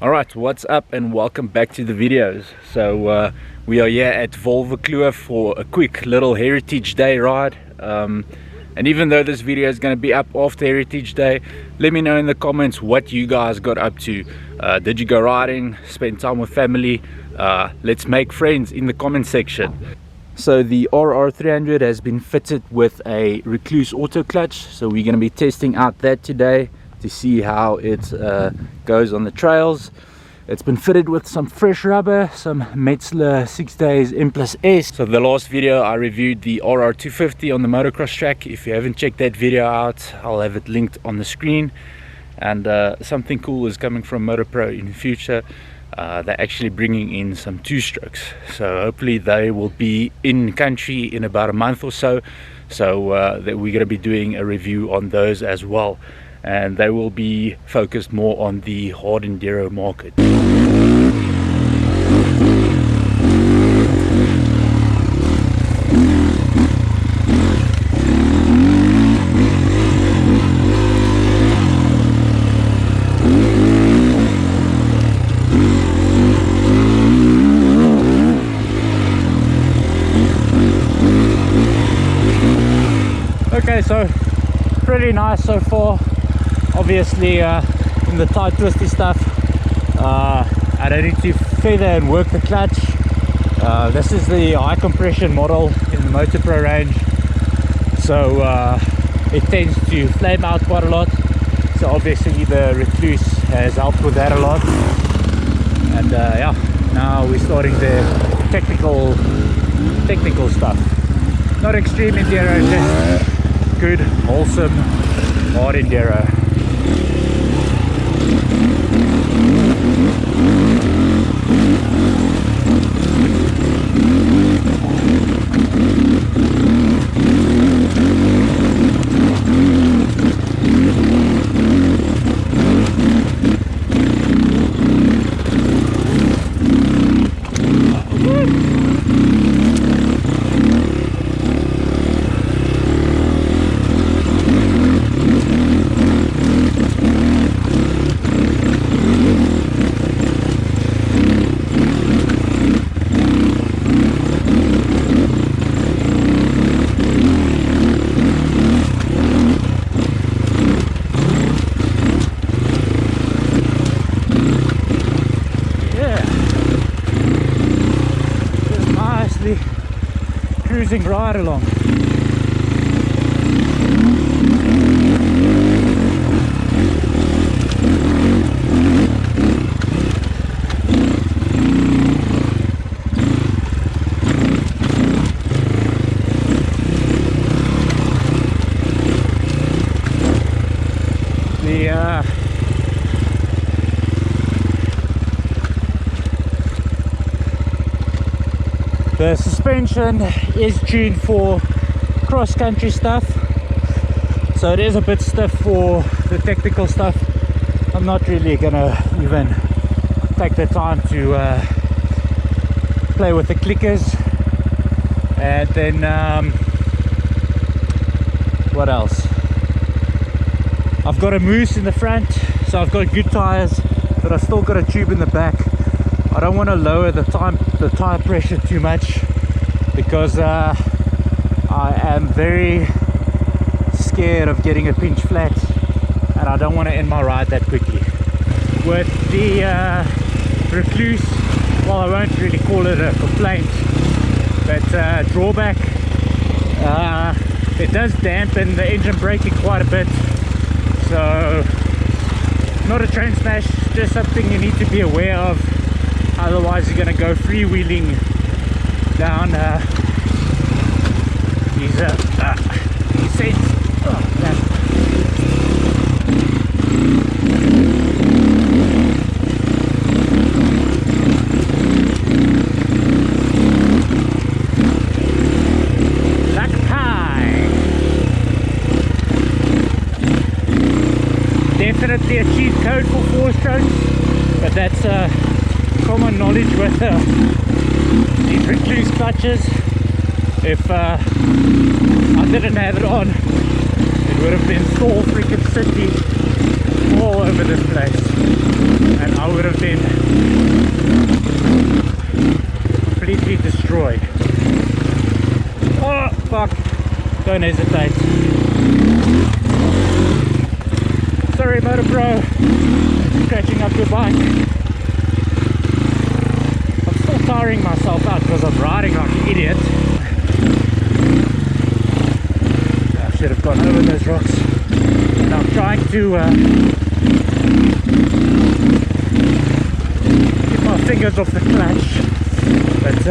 Alright, what's up and welcome back to the videos. So we are here at Wolwekloof for a quick little Heritage Day ride. And even though this video is going to be up after Heritage Day, let me know in the comments what you guys got up to. Did you go riding, spend time with family? Let's make friends in the comment section. So the RR300 has been fitted with a Rekluse auto clutch, so we're going to be testing out that today to see how it goes on the trails. It's been fitted with some fresh rubber, some Metzler 6 days M+S. So the last video I reviewed the RR250 on the motocross track. If you haven't checked that video out, I'll have it linked on the screen. And something cool is coming from Moto Pro in the future. They're actually bringing in some two-strokes, so hopefully they will be in country in about a month or so. So that we're going to be doing a review on those as well, and they will be focused more on the hard enduro market. Okay, so pretty nice so far. Obviously in the tight twisty stuff, I don't need to feather and work the clutch. This is the high compression model in the Moto Pro range, so it tends to flame out quite a lot. So obviously the Rekluse has helped with that a lot. And yeah, now we're starting the technical stuff. Not extreme enduro, just good, wholesome, hard enduro. Cruising right along. The suspension is tuned for cross-country stuff, so it is a bit stiff for the technical stuff. I'm not really gonna even take the time to play with the clickers. And then what else? I've got a moose in the front, so I've got good tires, but I've still got a tube in the back. I don't want to lower the tire pressure too much, because I am very scared of getting a pinch flat, and I don't want to end my ride that quickly. With the Rekluse, well, I won't really call it a complaint, but drawback, it does dampen the engine braking quite a bit. So not a train smash, just something you need to be aware of. Otherwise you're going to go freewheeling down these seats. Like pie. Definitely a cheat code for 4-strokes, but that's common knowledge with these Rekluse clutches. If I didn't have it on, it would have been Thor freaking city all over this place, and I would have been completely destroyed. Oh fuck, don't hesitate. Sorry Moto Pro, scratching up your bike. I'm still tiring myself out because I'm riding like an idiot. I should have gone over those rocks. And I'm trying to keep my fingers off the clutch, but it's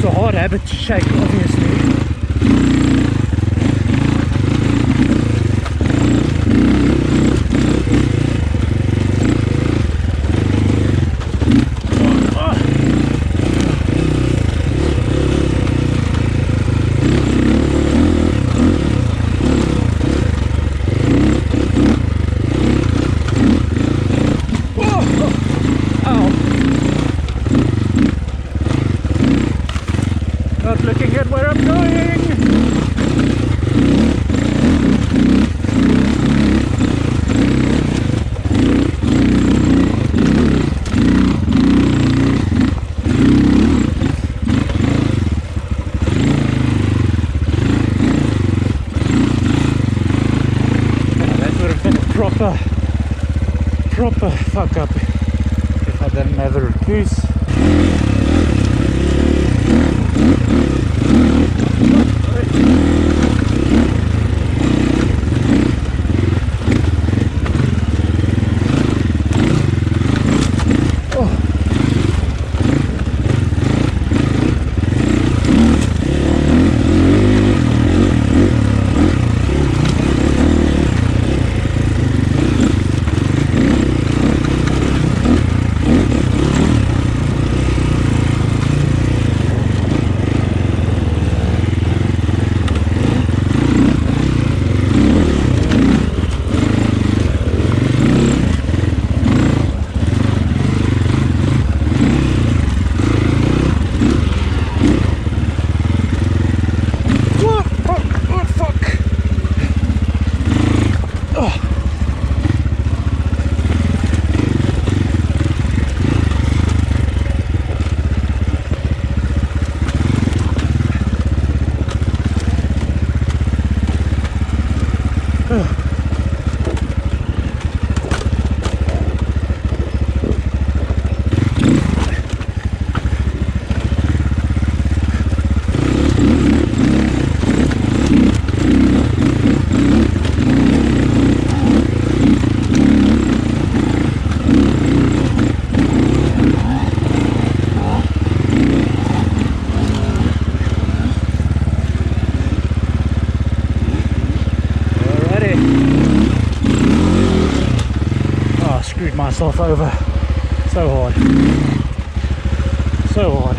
a hard habit to shake, obviously. Looking at where I'm going. That would have been a proper fuck up if I didn't have a Rekluse. Myself over so hard, so hard.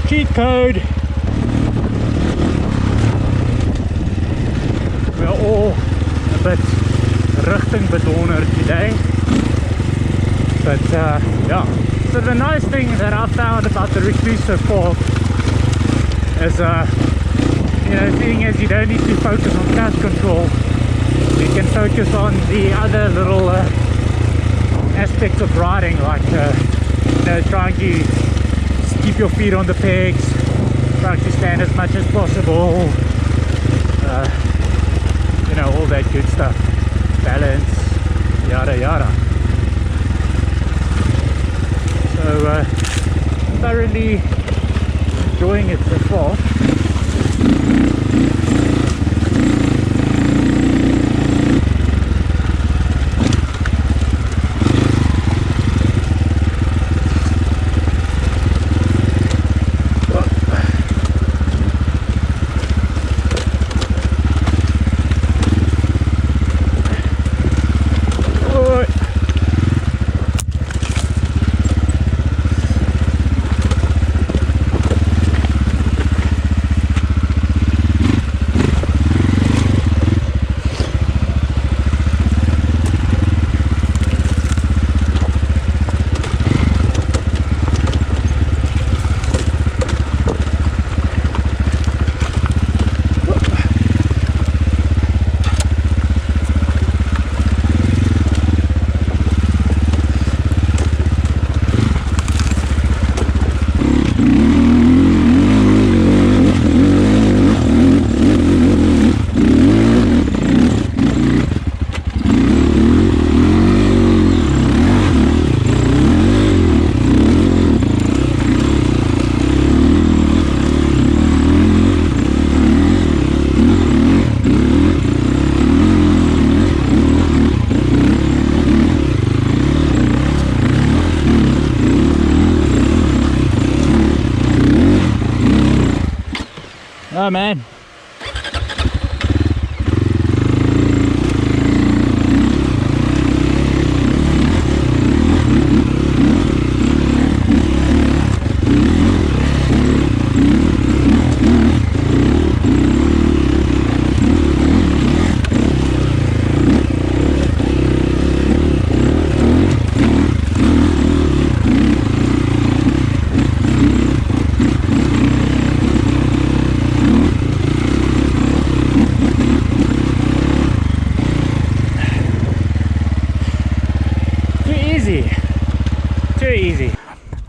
Cheat code. We're all a bit richting bedonder today, but yeah. So the nice thing that I found about the Rekluse so far is you know, seeing as you don't need to focus on gas control, you can focus on the other little aspects of riding, like you know, trying to keep your feet on the pegs, trying to stand as much as possible, you know, all that good stuff. Balance, yada yada. So thoroughly enjoying it so far. go, man.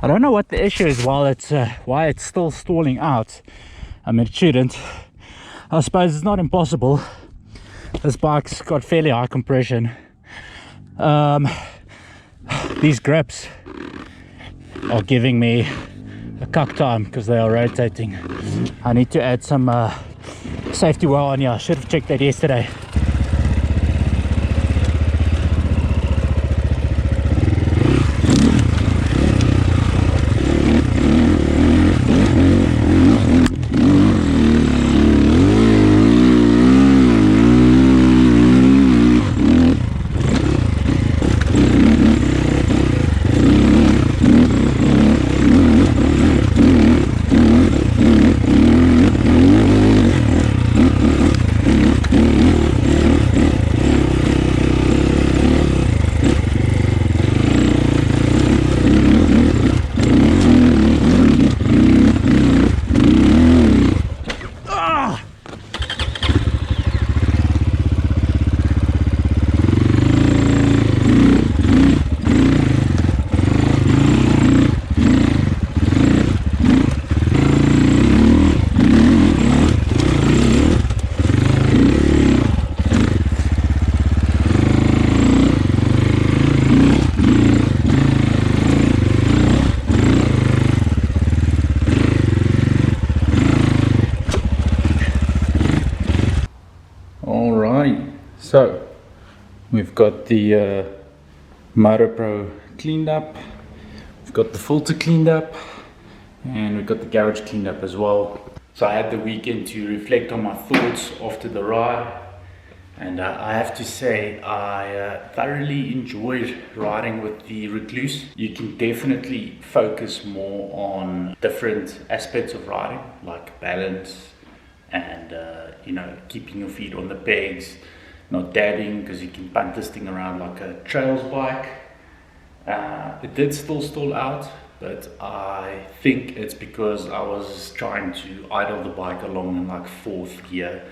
I don't know what the issue is why it's still stalling out. I mean, it shouldn't. I suppose it's not impossible. This bike's got fairly high compression. These grips are giving me a cuck time because they are rotating. I need to add some safety well on here. I should have checked that yesterday. So we've got the Moto Pro cleaned up, we've got the filter cleaned up, and we've got the garage cleaned up as well. So I had the weekend to reflect on my thoughts after the ride, and I have to say I thoroughly enjoyed riding with the Rekluse. You can definitely focus more on different aspects of riding, like balance and you know, keeping your feet on the pegs, not dabbing, because you can punt this thing around like a trails bike. It did still stall out, but I think it's because I was trying to idle the bike along in like 4th gear.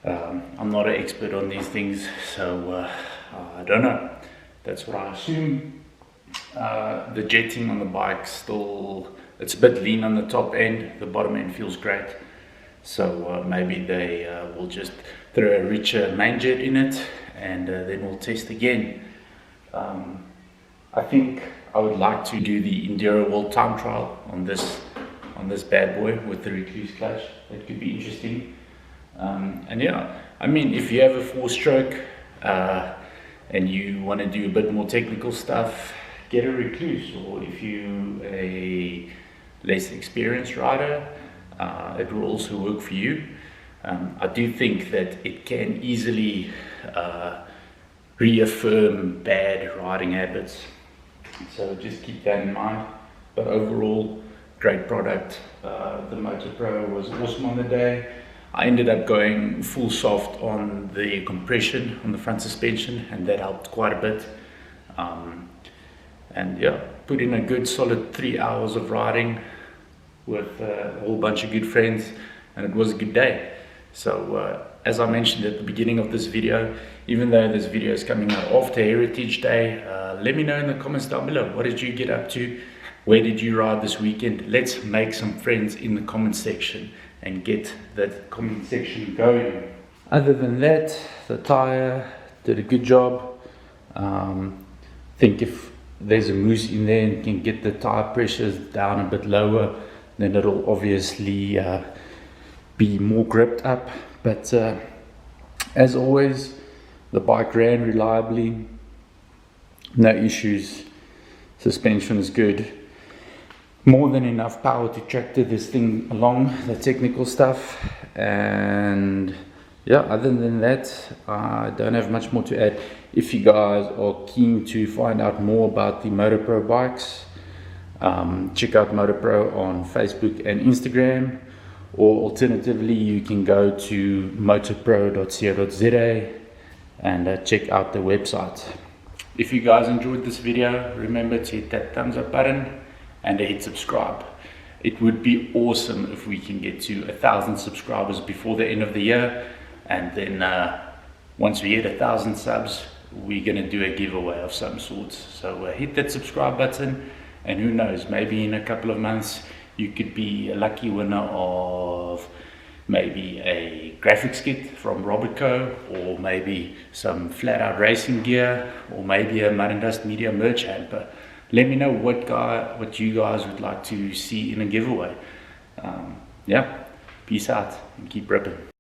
I'm not an expert on these things, so I don't know. That's what I assume. The jetting on the bike still, it's a bit lean on the top end, the bottom end feels great. So maybe they will just throw a richer main jet in it, and then we'll test again. I think I would like to do the Enduro World Time Trial on this bad boy with the Rekluse clutch. That could be interesting. And yeah, I mean, if you have a 4-stroke and you want to do a bit more technical stuff, get a Rekluse. Or if you're a less experienced rider, it will also work for you. I do think that it can easily reaffirm bad riding habits, so just keep that in mind. But overall, great product. The Moto Pro was awesome on the day. I ended up going full soft on the compression on the front suspension, and that helped quite a bit. And yeah, put in a good solid 3 hours of riding with a whole bunch of good friends, and it was a good day. So as I mentioned at the beginning of this video, even though this video is coming out after Heritage Day, let me know in the comments down below, what did you get up to? Where did you ride this weekend? Let's make some friends in the comment section and get that comment section going. Other than that, the tire did a good job. Think if there's a moose in there and can get the tire pressures down a bit lower, then it'll obviously be more gripped up. But as always, the bike ran reliably, no issues, suspension is good. more than enough power to tractor this thing along, the technical stuff. And yeah, other than that, I don't have much more to add. If you guys are keen to find out more about the Moto Pro bikes, check out Moto Pro on Facebook and Instagram, or alternatively you can go to motopro.co.za and check out the website. If you guys enjoyed this video, remember to hit that thumbs up button and hit subscribe. It would be awesome if we can get to 1,000 subscribers before the end of the year, and then once we hit 1,000 subs, we're gonna do a giveaway of some sort. So hit that subscribe button, and who knows, maybe in a couple of months you could be a lucky winner of maybe a graphics kit from Robertco, or maybe some Flatout racing gear, or maybe a Mud and Dust Media merch hamper. Let me know what you guys would like to see in a giveaway. Yeah, peace out and keep ripping.